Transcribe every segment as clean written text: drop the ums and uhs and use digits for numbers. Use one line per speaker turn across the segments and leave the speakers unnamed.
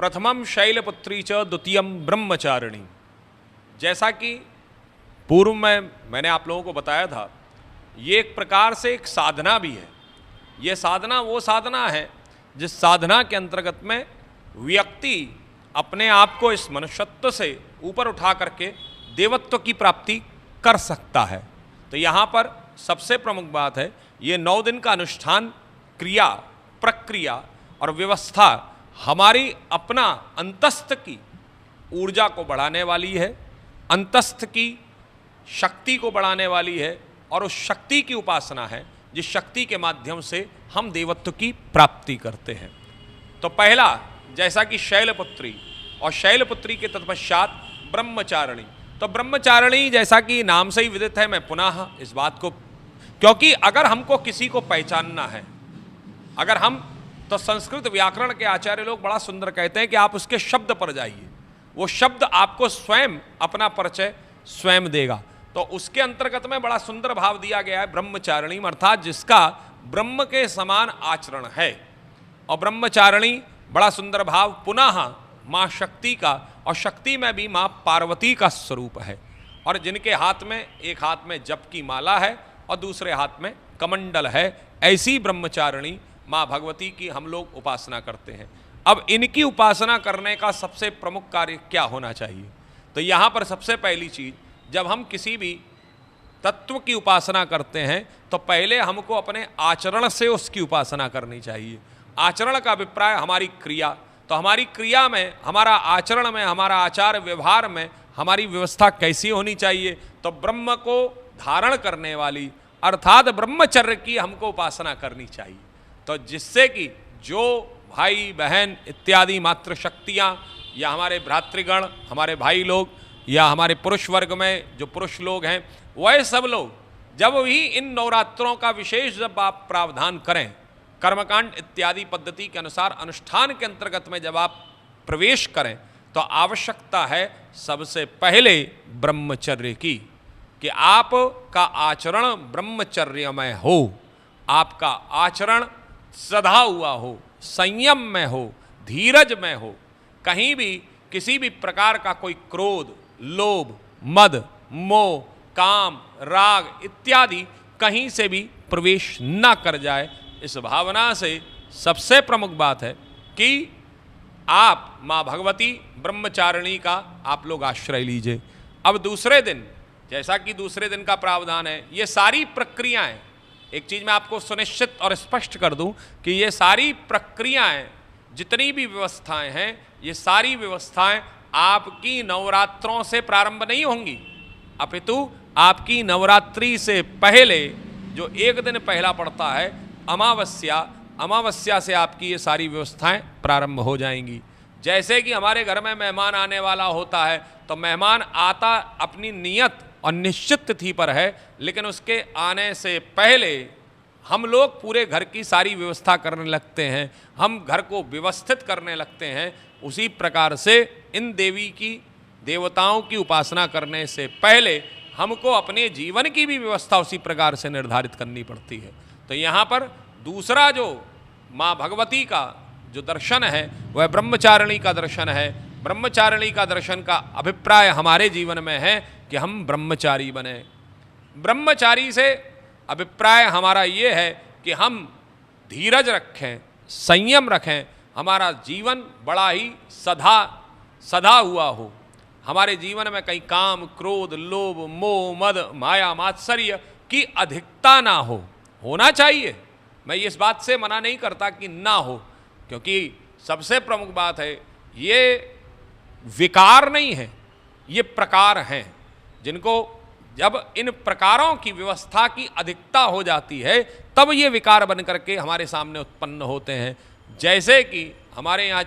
प्रथमम शैलपुत्री च द्वितीयम ब्रह्मचारिणी। जैसा कि पूर्व में मैंने आप लोगों को बताया था, ये एक प्रकार से एक साधना भी है। ये साधना वो साधना है जिस साधना के अंतर्गत में व्यक्ति अपने आप को इस मनुष्यत्व से ऊपर उठा करके देवत्व की प्राप्ति कर सकता है। तो यहाँ पर सबसे प्रमुख बात है, ये 9 दिन का अनुष्ठान, क्रिया, प्रक्रिया और व्यवस्था हमारी अपना अंतस्थ की ऊर्जा को बढ़ाने वाली है, अंतस्थ की शक्ति को बढ़ाने वाली है, और उस शक्ति की उपासना है जिस शक्ति के माध्यम से हम देवत्व की प्राप्ति करते हैं। तो पहला, जैसा कि शैलपुत्री, और शैलपुत्री के तत्पश्चात ब्रह्मचारिणी। तो ब्रह्मचारिणी जैसा कि नाम से ही विदित है, मैं पुनः इस बात को, क्योंकि अगर हमको किसी को पहचानना है, अगर हम, तो संस्कृत व्याकरण के आचार्य लोग बड़ा सुंदर कहते हैं कि आप उसके शब्द पर जाइए, वो शब्द आपको स्वयं अपना परिचय स्वयं देगा। तो उसके अंतर्गत में बड़ा सुंदर भाव दिया गया है ब्रह्मचारिणी, अर्थात जिसका ब्रह्म के समान आचरण है। और ब्रह्मचारिणी बड़ा सुंदर भाव पुनः माँ शक्ति का, और शक्ति में भी माँ पार्वती का स्वरूप है, और जिनके हाथ में, एक हाथ में जप की माला है और दूसरे हाथ में कमंडल है, ऐसी ब्रह्मचारिणी माँ भगवती की हम लोग उपासना करते हैं। अब इनकी उपासना करने का सबसे प्रमुख कार्य क्या होना चाहिए? तो यहाँ पर सबसे पहली चीज, जब हम किसी भी तत्व की उपासना करते हैं तो पहले हमको अपने आचरण से उसकी उपासना करनी चाहिए। आचरण का अभिप्राय हमारी क्रिया, तो हमारी क्रिया में, हमारा आचरण में, हमारा आचार व्यवहार में हमारी व्यवस्था कैसी होनी चाहिए? तो ब्रह्म को धारण करने वाली, अर्थात ब्रह्मचर्य की हमको उपासना करनी चाहिए। तो जिससे कि जो भाई बहन इत्यादि मातृ शक्तियाँ, या हमारे भ्रातृगण, हमारे भाई लोग, या हमारे पुरुष वर्ग में जो पुरुष लोग हैं, वह सब लोग जब भी इन नवरात्रों का विशेष जब आप प्रावधान करें, कर्मकांड इत्यादि पद्धति के अनुसार अनुष्ठान के अंतर्गत में जब आप प्रवेश करें, तो आवश्यकता है सबसे पहले ब्रह्मचर्य की, कि आपका आचरण ब्रह्मचर्यमय हो, आपका आचरण सधा हुआ हो, संयम में हो, धीरज में हो, कहीं भी किसी भी प्रकार का कोई क्रोध, लोभ, मद, मोह, काम, राग इत्यादि कहीं से भी प्रवेश न कर जाए। इस भावना से सबसे प्रमुख बात है कि आप माँ भगवती ब्रह्मचारिणी का आप लोग आश्रय लीजिए। अब दूसरे दिन, जैसा कि दूसरे दिन का प्रावधान है, ये सारी प्रक्रियाएं, एक चीज मैं आपको सुनिश्चित और स्पष्ट कर दूं कि ये सारी प्रक्रियाएं, जितनी भी व्यवस्थाएं हैं, ये सारी व्यवस्थाएं आपकी नवरात्रों से प्रारंभ नहीं होंगी, अपितु आपकी नवरात्रि से पहले जो एक दिन पहला पड़ता है अमावस्या, अमावस्या से आपकी ये सारी व्यवस्थाएं प्रारंभ हो जाएंगी। जैसे कि हमारे घर में मेहमान आने वाला होता है, तो मेहमान आता अपनी नियत और निश्चित तिथि पर है, लेकिन उसके आने से पहले हम लोग पूरे घर की सारी व्यवस्था करने लगते हैं, हम घर को व्यवस्थित करने लगते हैं। उसी प्रकार से इन देवी की, देवताओं की उपासना करने से पहले हमको अपने जीवन की भी व्यवस्था उसी प्रकार से निर्धारित करनी पड़ती है। तो यहाँ पर दूसरा जो माँ भगवती का जो दर्शन है वह ब्रह्मचारिणी का दर्शन है। ब्रह्मचारिणी का दर्शन का अभिप्राय हमारे जीवन में है कि हम ब्रह्मचारी बने। ब्रह्मचारी से अभिप्राय हमारा ये है कि हम धीरज रखें, संयम रखें, हमारा जीवन बड़ा ही सधा हुआ हो, हमारे जीवन में कहीं काम, क्रोध, लोभ, मोह, मद, माया, मात्सर्य की अधिकता ना हो। होना चाहिए, मैं इस बात से मना नहीं करता कि ना हो, क्योंकि सबसे प्रमुख बात है ये विकार नहीं है, ये प्रकार हैं, जिनको जब इन प्रकारों की व्यवस्था की अधिकता हो जाती है तब ये विकार बन करके हमारे सामने उत्पन्न होते हैं। जैसे कि हमारे यहाँ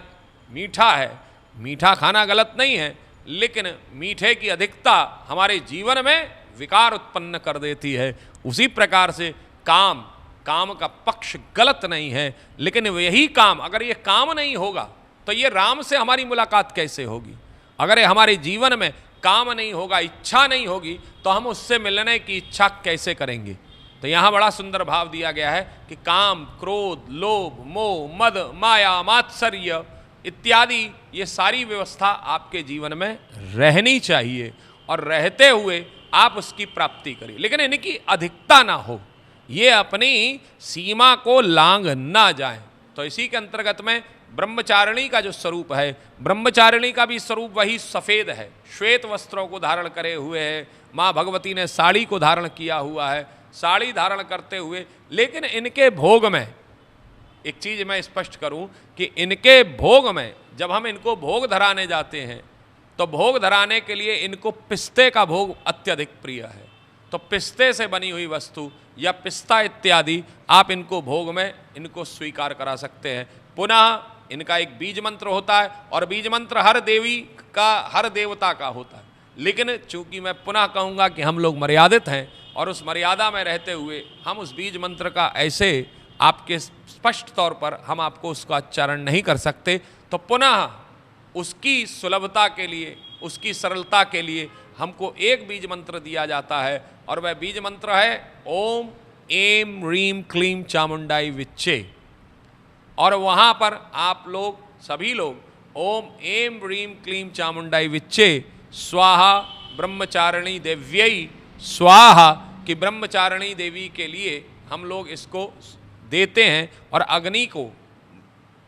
मीठा है, मीठा खाना गलत नहीं है, लेकिन मीठे की अधिकता हमारे जीवन में विकार उत्पन्न कर देती है। उसी प्रकार से काम का पक्ष गलत नहीं है, लेकिन यही काम, अगर ये काम नहीं होगा तो ये राम से हमारी मुलाकात कैसे होगी? अगर हमारे जीवन में काम नहीं होगा, इच्छा नहीं होगी, तो हम उससे मिलने की इच्छा कैसे करेंगे? तो यहाँ बड़ा सुंदर भाव दिया गया है कि काम, क्रोध, लोभ, मोह, मद, माया, मात्सर्य इत्यादि ये सारी व्यवस्था आपके जीवन में रहनी चाहिए और रहते हुए आप उसकी प्राप्ति करिए, लेकिन इनकी अधिकता ना हो, ये अपनी सीमा को लांघ ना जाए। तो इसी के अंतर्गत में ब्रह्मचारिणी का जो स्वरूप है, ब्रह्मचारिणी का भी स्वरूप वही सफ़ेद है, श्वेत वस्त्रों को धारण करे हुए है। माँ भगवती ने साड़ी को धारण किया हुआ है, साड़ी धारण करते हुए, लेकिन इनके भोग में एक चीज़ मैं स्पष्ट करूं कि इनके भोग में जब हम इनको भोग धराने जाते हैं तो भोग धराने के लिए इनको पिस्ते का भोग अत्यधिक प्रिय है। तो पिस्ते से बनी हुई वस्तु या पिस्ता इत्यादि आप इनको भोग में इनको स्वीकार करा सकते हैं। पुनः इनका एक बीज मंत्र होता है और बीज मंत्र हर देवी का, हर देवता का होता है, लेकिन चूंकि मैं पुनः कहूँगा कि हम लोग मर्यादित हैं और उस मर्यादा में रहते हुए हम उस बीज मंत्र का ऐसे आपके स्पष्ट तौर पर हम आपको उसका उच्चारण नहीं कर सकते, तो पुनः उसकी सुलभता के लिए, उसकी सरलता के लिए हमको एक बीज मंत्र दिया जाता है और वह बीज मंत्र है ओम एम ह्रीम क्लीम चामुंडाई विच्चे। और वहाँ पर आप लोग सभी लोग ओम एम ह्रीम क्लीम चामुंडाई विच्चे स्वाहा ब्रह्मचारिणी देव्यई स्वाहा कि ब्रह्मचारिणी देवी के लिए हम लोग इसको देते हैं और अग्नि को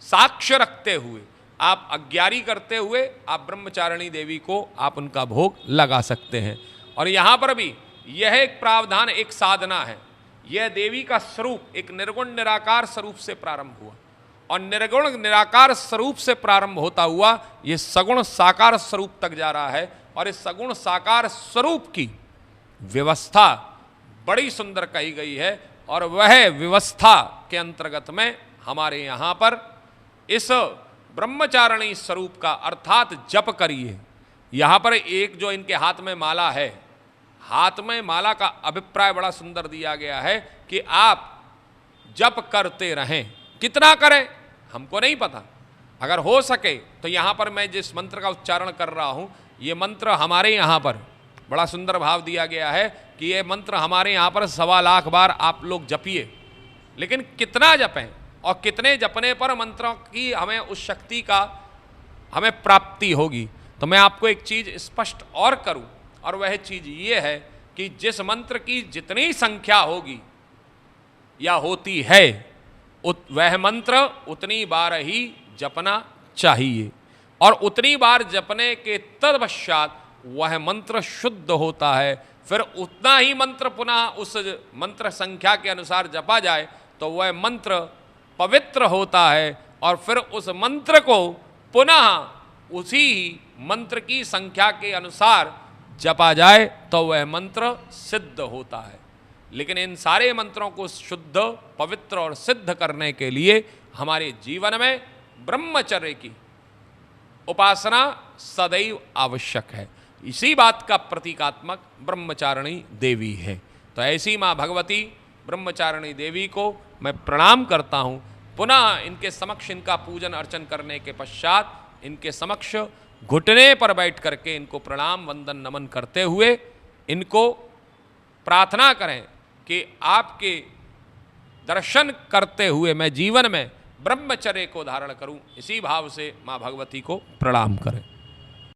साक्ष्य रखते हुए, आप अज्ञारी करते हुए आप ब्रह्मचारिणी देवी को आप उनका भोग लगा सकते हैं। और यहाँ पर भी यह एक प्रावधान, एक साधना है। यह देवी का स्वरूप एक निर्गुण निराकार स्वरूप से प्रारंभ हुआ और निर्गुण निराकार स्वरूप से प्रारंभ होता हुआ ये सगुण साकार स्वरूप तक जा रहा है। और इस सगुण साकार स्वरूप की व्यवस्था बड़ी सुंदर कही गई है और वह व्यवस्था के अंतर्गत में हमारे यहाँ पर इस ब्रह्मचारिणी स्वरूप का अर्थात जप करिए। यहाँ पर एक जो इनके हाथ में माला है, हाथ में माला का अभिप्राय बड़ा सुंदर दिया गया है कि आप जप करते रहें। कितना करें हमको नहीं पता, अगर हो सके तो यहाँ पर मैं जिस मंत्र का उच्चारण कर रहा हूँ, ये मंत्र हमारे यहाँ पर बड़ा सुंदर भाव दिया गया है कि ये मंत्र हमारे यहाँ पर 1.25 लाख बार आप लोग जपिए, लेकिन कितना जपें और कितने जपने पर मंत्रों की हमें उस शक्ति का हमें प्राप्ति होगी। तो मैं आपको एक चीज़ स्पष्ट और करूं, और वह चीज़ ये है कि जिस मंत्र की जितनी संख्या होगी या होती है वह मंत्र उतनी बार ही जपना चाहिए और उतनी बार जपने के तत्पश्चात वह मंत्र शुद्ध होता है। फिर उतना ही मंत्र पुनः उस मंत्र संख्या के अनुसार जपा जाए तो वह मंत्र पवित्र होता है और फिर उस मंत्र को पुनः उसी मंत्र की संख्या के अनुसार जपा जाए तो वह मंत्र सिद्ध होता है। लेकिन इन सारे मंत्रों को शुद्ध, पवित्र और सिद्ध करने के लिए हमारे जीवन में ब्रह्मचर्य की उपासना सदैव आवश्यक है। इसी बात का प्रतीकात्मक ब्रह्मचारिणी देवी है। तो ऐसी माँ भगवती ब्रह्मचारिणी देवी को मैं प्रणाम करता हूँ। पुनः इनके समक्ष इनका पूजन अर्चन करने के पश्चात इनके समक्ष घुटने पर बैठ करके इनको प्रणाम वंदन नमन करते हुए इनको प्रार्थना करें कि आपके दर्शन करते हुए मैं जीवन में ब्रह्मचर्य को धारण करूं। इसी भाव से माँ भगवती को प्रणाम करें।